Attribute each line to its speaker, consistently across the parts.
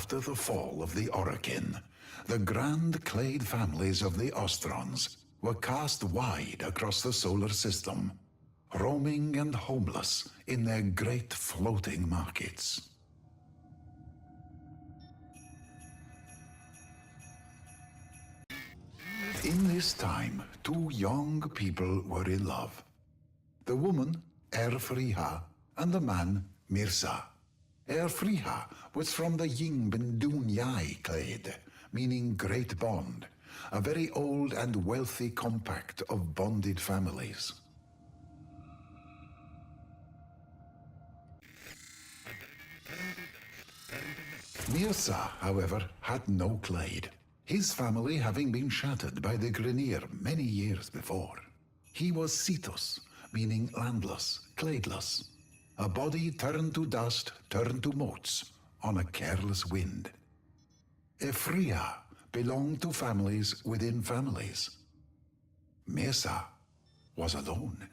Speaker 1: after the fall of the Orokin, the grand clade families of the Ostrons were cast wide across the solar system, roaming and homeless in their great floating markets. In this time, two young people were in love. The woman, Friha, and the man, Mirza. Friha was from the Yingbin clade, meaning great bond, a very old and wealthy compact of bonded families. Mirza, however, had no clade, his family having been shattered by the Grineer many years before. He was Cetus, meaning landless, cladeless, a body turned to dust, turned to motes on a careless wind. Friha belonged to families within families. Mirza was alone.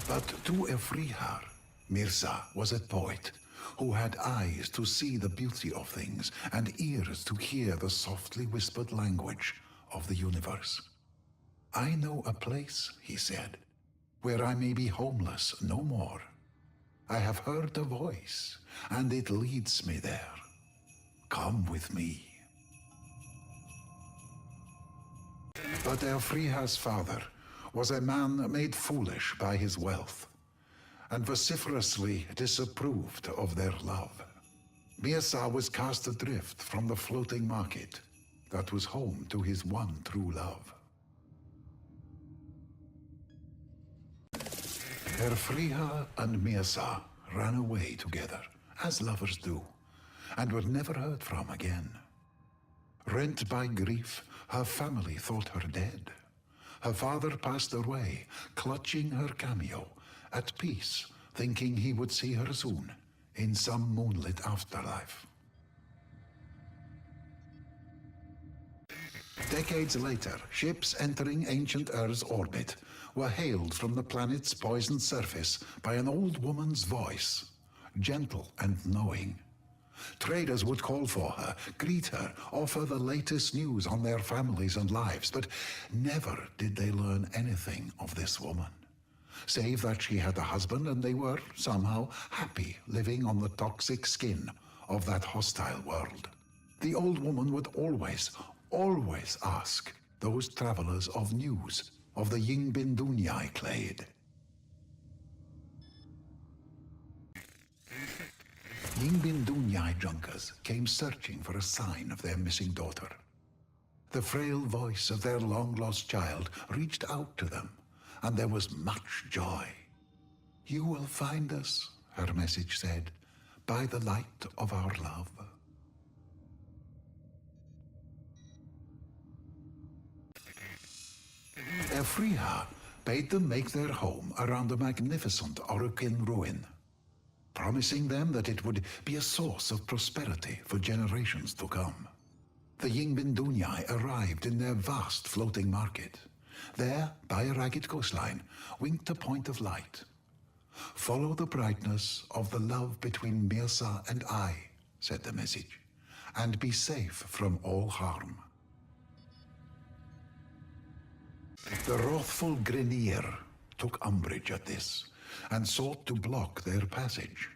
Speaker 1: But to Friha, Mirza was a poet who had eyes to see the beauty of things and ears to hear the softly whispered language of the universe. I know a place, he said, where I may be homeless no more. I have heard a voice, and it leads me there. Come with me. But Friha's father was a man made foolish by his wealth, and vociferously disapproved of their love. Mirza was cast adrift from the floating market that was home to his one true love. Friha and Mirza ran away together, as lovers do, and were never heard from again. Rent by grief, her family thought her dead. Her father passed away, clutching her cameo, at peace, thinking he would see her soon, in some moonlit afterlife. Decades later, ships entering ancient Earth's orbit were hailed from the planet's poisoned surface by an old woman's voice, gentle and knowing. Traders would call for her, greet her, offer the latest news on their families and lives, but never did they learn anything of this woman, save that she had a husband and they were somehow happy living on the toxic skin of that hostile world. The old woman would always ask those travelers of news of the Yingbin clade. Yingbin junkers came searching for a sign of their missing daughter. The frail voice of their long-lost child reached out to them, and there was much joy. You will find us, her message said, by the light of our love. Friha bade them make their home around a magnificent Orokin ruin, promising them that it would be a source of prosperity for generations to come. The Yingbin arrived in their vast floating market. There, by a ragged coastline, winked a point of light. Follow the brightness of the love between Mirza and I, said the message, and be safe from all harm. The wrathful Grineer took umbrage at this, and sought to block their passage,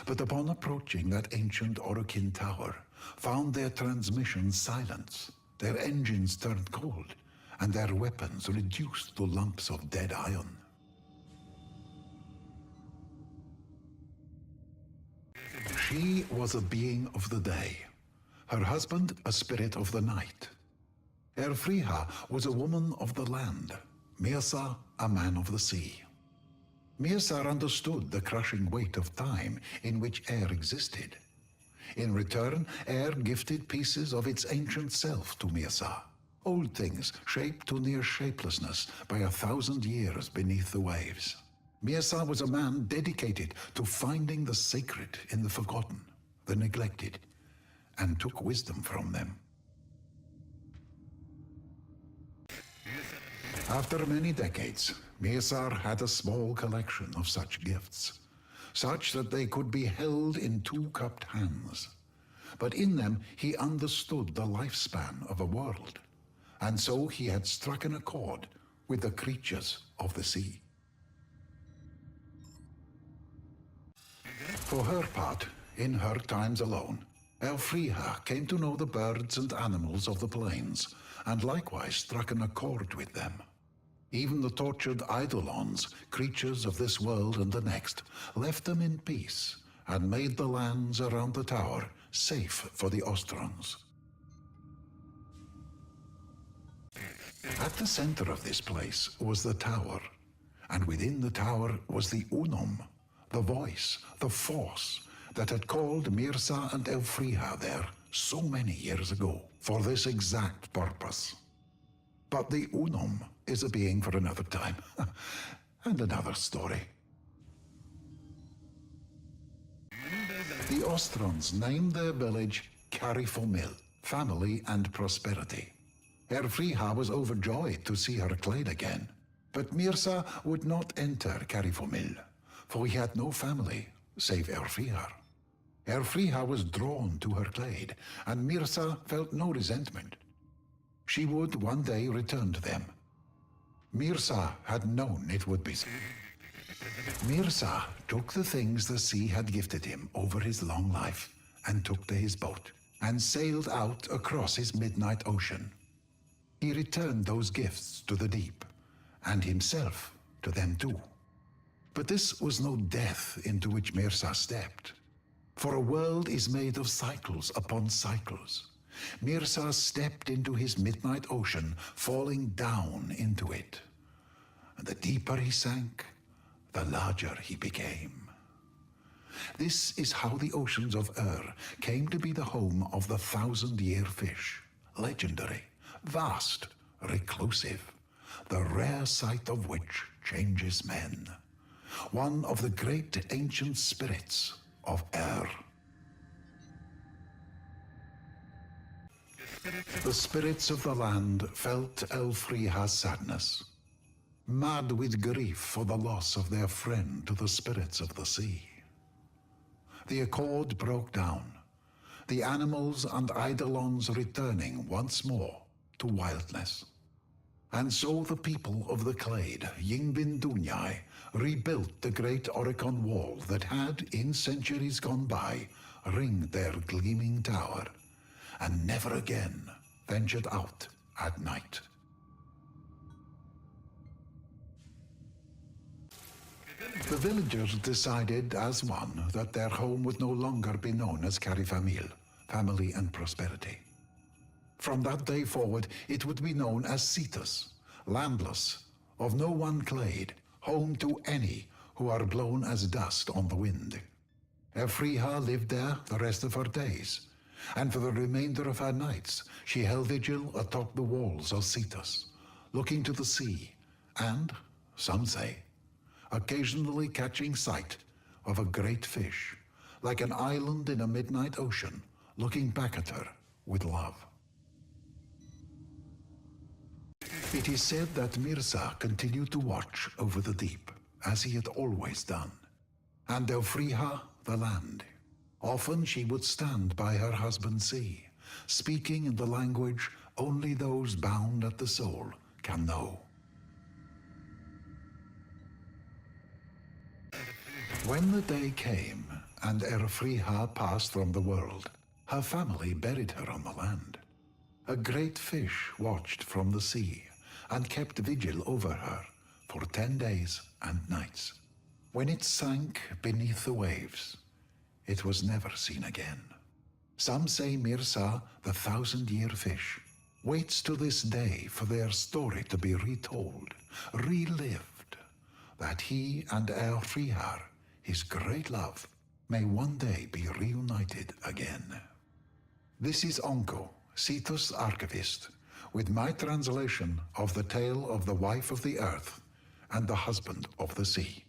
Speaker 1: but upon approaching that ancient Orokin tower, found their transmissions silenced, their engines turned cold, and their weapons reduced to lumps of dead iron. She was a being of the day, her husband a spirit of the night. Friha was a woman of the land, Mirza a man of the sea. Mirza understood the crushing weight of time in which air existed. In return, air gifted pieces of its ancient self to Mirza, old things shaped to near shapelessness by 1,000 years beneath the waves. Mirza was a man dedicated to finding the sacred in the forgotten, the neglected, and took wisdom from them. After many decades, Mirza had a small collection of such gifts. such that they could be held in two cupped hands. But in them he understood the lifespan of a world, and so he had struck an accord with the creatures of the sea. For her part, in her times alone, Elfriha came to know the birds and animals of the plains, and likewise struck an accord with them. Even the tortured eidolons, creatures of this world and the next, left them in peace, and made the lands around the tower safe for the Ostrons. At the center of this place was the tower, and within the tower was the Unum, the voice, the force, that had called Mirza and Elfriha there so many years ago for this exact purpose. But the Unum is a being for another time, and another story. The Ostrons named their village Carifomil, family and prosperity. Elfriha was overjoyed to see her clade again, but Mirza would not enter Carifomil, for he had no family save Elfriha. Elfriha was drawn to her clade, and Mirza felt no resentment. She would one day return to them. Mirza had known it would be so. Mirza took the things the sea had gifted him over his long life, and took to his boat, and sailed out across his midnight ocean. He returned those gifts to the deep, and himself to them too. But this was no death into which Mirza stepped, for a world is made of cycles upon cycles. Mirza stepped into his midnight ocean, falling down into it. And the deeper he sank, the larger he became. This is how the oceans of came to be the home of the 1,000-year fish, legendary, vast, reclusive, the rare sight of which changes men. One of the great ancient spirits of The spirits of the land felt Elfriha's sadness, mad with grief for the loss of their friend to the spirits of the sea. The accord broke down, the animals and eidolons returning once more to wildness. And so the people of the clade, Yingbin Dunyai, rebuilt the great Oricon wall that had, in centuries gone by, ringed their gleaming tower, and never again ventured out at night. The villagers decided as one that their home would no longer be known as Carifamil, family and prosperity. From that day forward, it would be known as Cetus, landless, of no one clade, home to any who are blown as dust on the wind. Elfriha lived there the rest of her days, and for the remainder of her nights she held vigil atop the walls of Cetus, looking to the sea, and, some say, occasionally catching sight of a great fish, like an island in a midnight ocean, looking back at her with love. It is said that Mirza continued to watch over the deep, as he had always done, and Elfriha the land. Often she would stand by her husband sea, speaking in the language only those bound at the soul can know. When the day came and Elfriha passed from the world, her family buried her on the land. A great fish watched from the sea and kept vigil over her for 10 days and nights. When it sank beneath the waves, it was never seen again. Some say Mirza, the 1,000-year fish, waits to this day for their story to be retold, relived, that he and Elfriha, his great love, may one day be reunited again. This is Onkko, Cetus archivist, with my translation of the tale of the wife of the earth and the husband of the sea.